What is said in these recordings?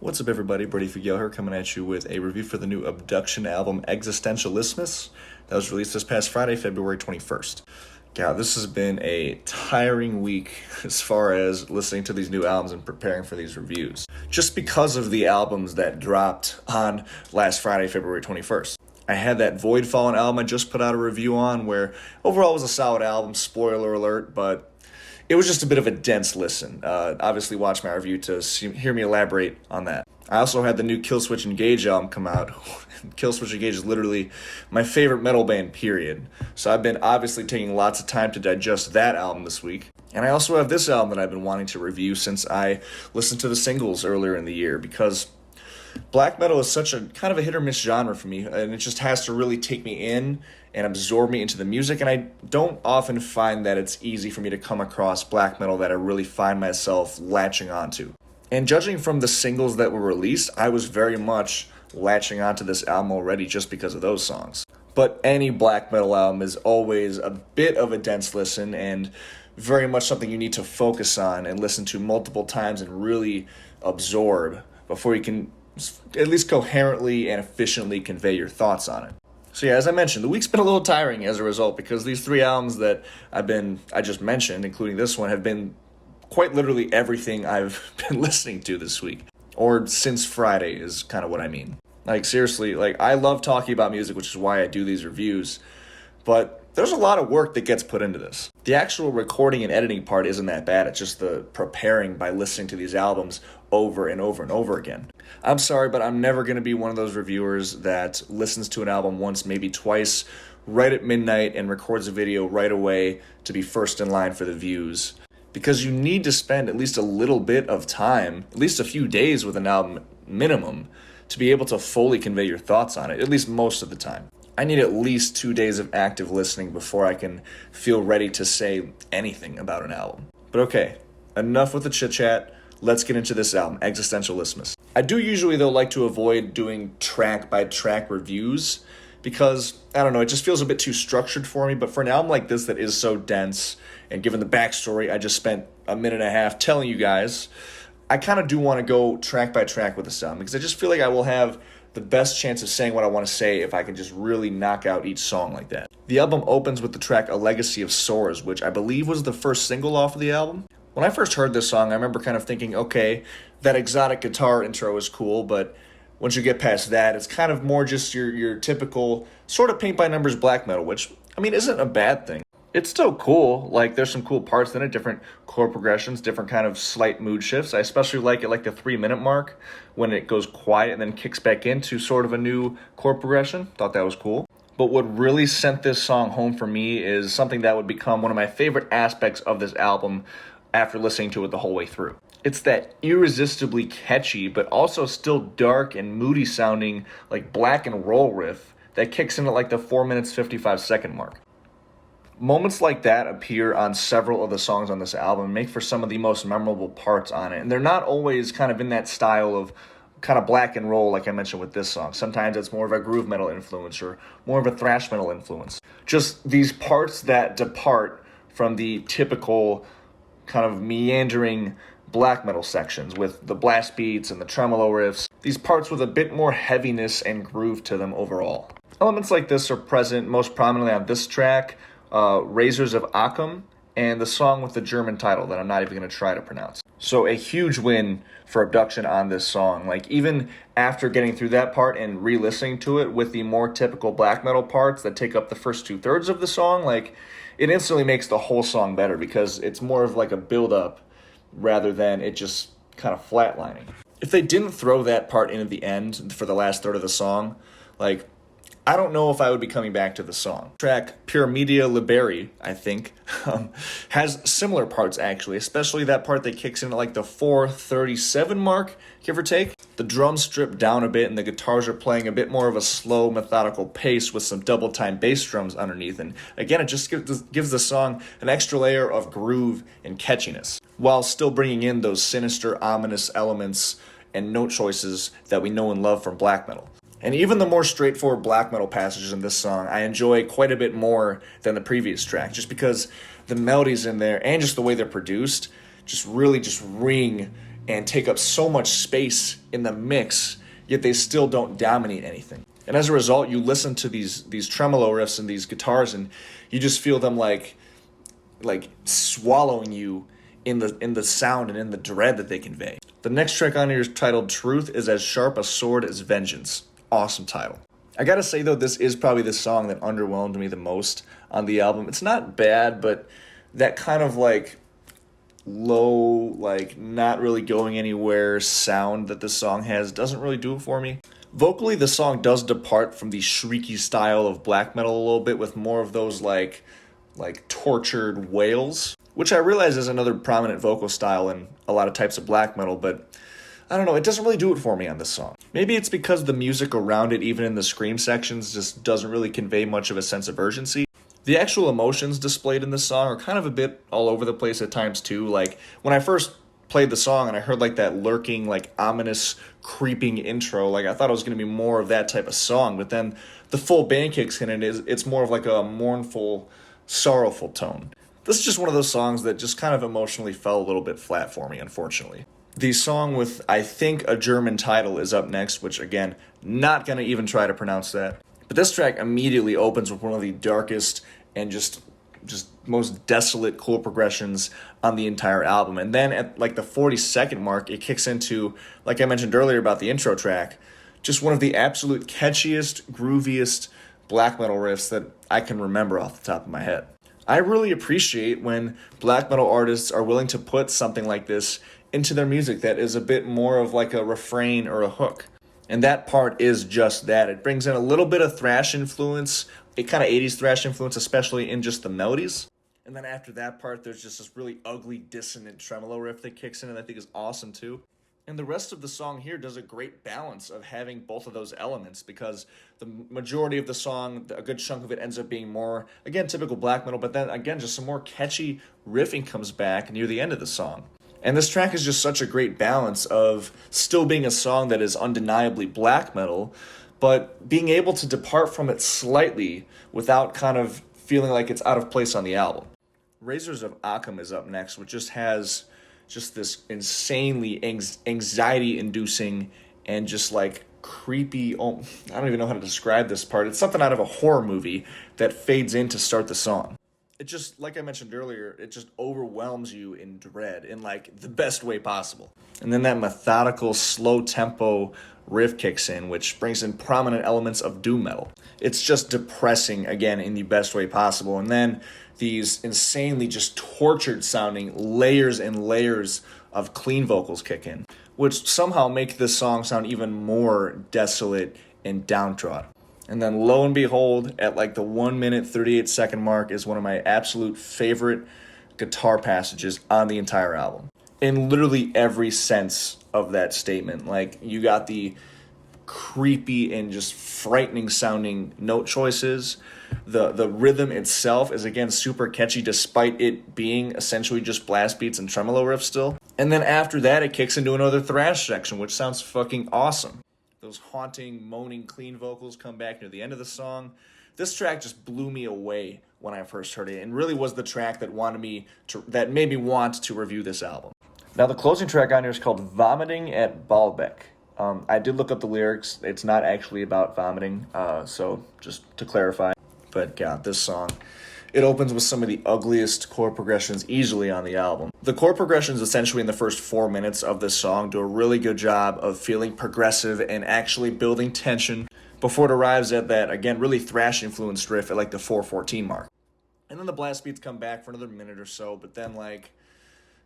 What's up, everybody? Brady Figuel here, coming at you with a review for the new Abduction album, Existentialismus, that was released this past Friday, February 21st. God, this has been a tiring week as far as listening to these new albums and preparing for these reviews, just because of the albums that dropped on last Friday, February 21st. I had that Void Fallen album I just put out a review on, where overall it was a solid album, spoiler alert, but it was just a bit of a dense listen. Obviously, watch my review to hear me elaborate on that. I also had the new Killswitch Engage album come out. Killswitch Engage is literally my favorite metal band, period. So I've been obviously taking lots of time to digest that album this week. And I also have this album that I've been wanting to review since I listened to the singles earlier in the year, because black metal is such a kind of a hit or miss genre for me, and it just has to really take me in and absorb me into the music, and I don't often find that it's easy for me to come across black metal that I really find myself latching onto. And judging from the singles that were released, I was very much latching onto this album already just because of those songs. But any black metal album is always a bit of a dense listen, and very much something you need to focus on and listen to multiple times and really absorb before you can at least coherently and efficiently convey your thoughts on it. So yeah, as I mentioned, the week's been a little tiring as a result, because these three albums that I just mentioned, including this one, have been quite literally everything I've been listening to this week. Or since Friday is kind of what I mean. Like, seriously, I love talking about music, which is why I do these reviews, but there's a lot of work that gets put into this. The actual recording and editing part isn't that bad. It's just the preparing by listening to these albums over and over and over again. I'm sorry, but I'm never going to be one of those reviewers that listens to an album once, maybe twice, right at midnight, and records a video right away to be first in line for the views. Because you need to spend at least a little bit of time, at least a few days with an album minimum, to be able to fully convey your thoughts on it, at least most of the time. I need at least 2 days of active listening before I can feel ready to say anything about an album. But okay, enough with the chit-chat. Let's get into this album, Existentialismus. I do usually, though, like to avoid doing track-by-track reviews because, I don't know, it just feels a bit too structured for me. But for an album like this that is so dense, and given the backstory I just spent a minute and a half telling you guys, I kind of do want to go track-by-track with this album, because I just feel like I will have the best chance of saying what I want to say if I can just really knock out each song like that. The album opens with the track A Legacy of Sores, which I believe was the first single off of the album. When I first heard this song, I remember kind of thinking, okay, that exotic guitar intro is cool, but once you get past that, it's kind of more just your typical sort of paint-by-numbers black metal, which, I mean, isn't a bad thing. It's still cool. There's some cool parts in it, different chord progressions, different kind of slight mood shifts. I especially like it the 3-minute mark when it goes quiet and then kicks back into sort of a new chord progression. Thought that was cool. But what really sent this song home for me is something that would become one of my favorite aspects of this album after listening to it the whole way through. It's that irresistibly catchy, but also still dark and moody sounding, black and roll riff that kicks in at the 4 minutes 55 second mark. Moments like that appear on several of the songs on this album and make for some of the most memorable parts on it. And they're not always kind of in that style of kind of black and roll like I mentioned with this song. Sometimes it's more of a groove metal influence or more of a thrash metal influence. Just these parts that depart from the typical kind of meandering black metal sections with the blast beats and the tremolo riffs. These parts with a bit more heaviness and groove to them overall. Elements like this are present most prominently on this track, Razors of Occam, and the song with the German title that I'm not even going to try to pronounce. So a huge win for Abduction on this song. Even after getting through that part and re-listening to it with the more typical black metal parts that take up the first 2/3 of the song, it instantly makes the whole song better, because it's more of a build-up rather than it just kind of flatlining. If they didn't throw that part in at the end for the last third of the song, I don't know if I would be coming back to the song. Track Pure Media Liberi, I think, has similar parts actually, especially that part that kicks in at the 4:37 mark, give or take. The drums strip down a bit and the guitars are playing a bit more of a slow, methodical pace with some double-time bass drums underneath. And again, it just gives the song an extra layer of groove and catchiness, while still bringing in those sinister, ominous elements and note choices that we know and love from black metal. And even the more straightforward black metal passages in this song, I enjoy quite a bit more than the previous track, just because the melodies in there and just the way they're produced just really ring and take up so much space in the mix, yet they still don't dominate anything. And as a result, you listen to these tremolo riffs and these guitars, and you just feel them like swallowing you in the sound and in the dread that they convey. The next track on here is titled "Truth is as Sharp a Sword as Vengeance." Awesome title. I gotta say though, this is probably the song that underwhelmed me the most on the album. It's not bad, but that kind of like low, like not really going anywhere sound that this song has doesn't really do it for me. Vocally, the song does depart from the shrieky style of black metal a little bit, with more of those like tortured wails, which I realize is another prominent vocal style in a lot of types of black metal, but I don't know, it doesn't really do it for me on this song. Maybe it's because the music around it, even in the scream sections, just doesn't really convey much of a sense of urgency. The actual emotions displayed in this song are kind of a bit all over the place at times too. Like when I first played the song and I heard like that lurking, like ominous, creeping intro, like I thought it was going to be more of that type of song, but then the full band kicks in and it's more of like a mournful, sorrowful tone. This is just one of those songs that just kind of emotionally fell a little bit flat for me, unfortunately. The song with, I think, a German title is up next, which, again, not going to even try to pronounce that. But this track immediately opens with one of the darkest and just most desolate chord progressions on the entire album. And then at, like, the 40-second mark, it kicks into, like I mentioned earlier about the intro track, just one of the absolute catchiest, grooviest black metal riffs that I can remember off the top of my head. I really appreciate when black metal artists are willing to put something like this into their music that is a bit more of like a refrain or a hook. And that part is just that. It brings in a little bit of thrash influence, a kind of 80s thrash influence, especially in just the melodies. And then after that part, there's just this really ugly, dissonant tremolo riff that kicks in and I think is awesome too. And the rest of the song here does a great balance of having both of those elements, because the majority of the song, a good chunk of it ends up being more, again, typical black metal, but then again, just some more catchy riffing comes back near the end of the song. And this track is just such a great balance of still being a song that is undeniably black metal, but being able to depart from it slightly without kind of feeling like it's out of place on the album. Razors of Occam is up next, which just has just this insanely anxiety-inducing and just like creepy, I don't even know how to describe this part. It's something out of a horror movie that fades in to start the song. It just, like I mentioned earlier, it just overwhelms you in dread in like the best way possible. And then that methodical, slow tempo riff kicks in, which brings in prominent elements of doom metal. It's just depressing, again, in the best way possible. And then these insanely just tortured sounding layers and layers of clean vocals kick in, which somehow make this song sound even more desolate and downtrodden. And then lo and behold, at like the 1 minute 38 second mark is one of my absolute favorite guitar passages on the entire album. In literally every sense of that statement. Like, you got the creepy and just frightening sounding note choices. The rhythm itself is again super catchy despite it being essentially just blast beats and tremolo riffs still. And then after that it kicks into another thrash section, which sounds fucking awesome. Those haunting, moaning, clean vocals come back near the end of the song. This track just blew me away when I first heard it, and really was the track that made me want to review this album. Now the closing track on here is called Vomiting at Baalbek. I did look up the lyrics. It's not actually about vomiting, so just to clarify. But God, this song, it opens with some of the ugliest chord progressions easily on the album. The chord progressions essentially in the first 4 minutes of this song do a really good job of feeling progressive and actually building tension before it arrives at that, again, really thrash-influenced riff at like the 4:14 mark. And then the blast beats come back for another minute or so, but then like,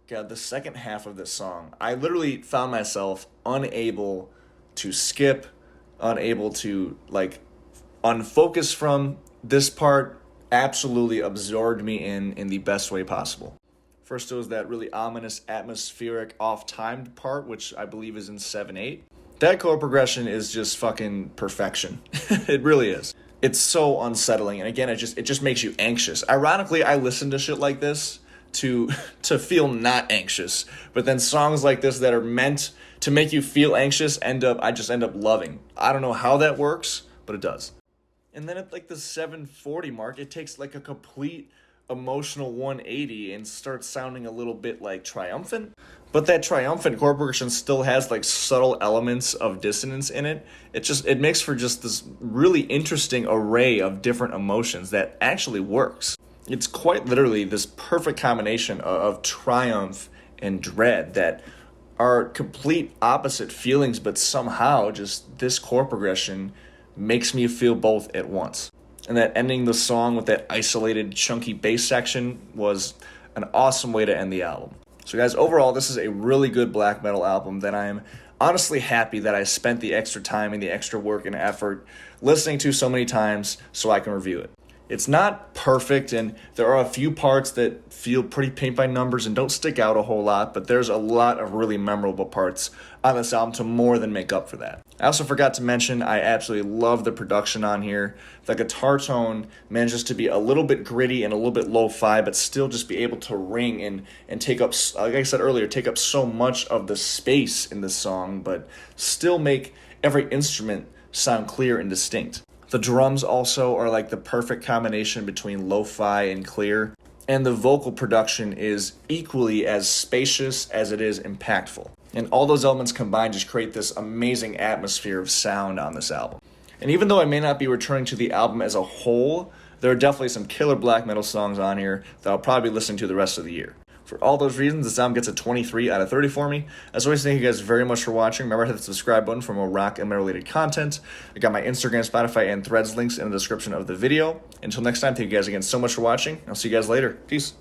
God, the second half of this song, I literally found myself unable to skip, unable to like unfocus from this part. Absolutely absorbed me in the best way possible. First, it was that really ominous, atmospheric, off-timed part, which I believe is in 7/8. That chord progression is just fucking perfection. It really is. It's so unsettling, and again, it just makes you anxious. Ironically, I listen to shit like this to feel not anxious, but then songs like this that are meant to make you feel anxious I just end up loving. I don't know how that works, but it does. And then at like the 7:40 mark, it takes like a complete emotional 180 and starts sounding a little bit like triumphant. But that triumphant chord progression still has like subtle elements of dissonance in it. It makes for just this really interesting array of different emotions that actually works. It's quite literally this perfect combination of triumph and dread that are complete opposite feelings, but somehow just this chord progression makes me feel both at once. And that ending the song with that isolated chunky bass section was an awesome way to end the album. So guys, overall, this is a really good black metal album that I am honestly happy that I spent the extra time and the extra work and effort listening to so many times so I can review it. It's not perfect, and there are a few parts that feel pretty paint by numbers and don't stick out a whole lot, but there's a lot of really memorable parts on this album to more than make up for that. I also forgot to mention, I absolutely love the production on here. The guitar tone manages to be a little bit gritty and a little bit lo-fi, but still just be able to ring and take up, like I said earlier, take up so much of the space in the song, but still make every instrument sound clear and distinct. The drums also are like the perfect combination between lo-fi and clear, and the vocal production is equally as spacious as it is impactful. And all those elements combined just create this amazing atmosphere of sound on this album. And even though I may not be returning to the album as a whole, there are definitely some killer black metal songs on here that I'll probably be listening to the rest of the year. For all those reasons, this album gets a 23 out of 30 for me. As always, thank you guys very much for watching. Remember to hit the subscribe button for more rock and metal-related content. I got my Instagram, Spotify, and Threads links in the description of the video. Until next time, thank you guys again so much for watching. I'll see you guys later. Peace.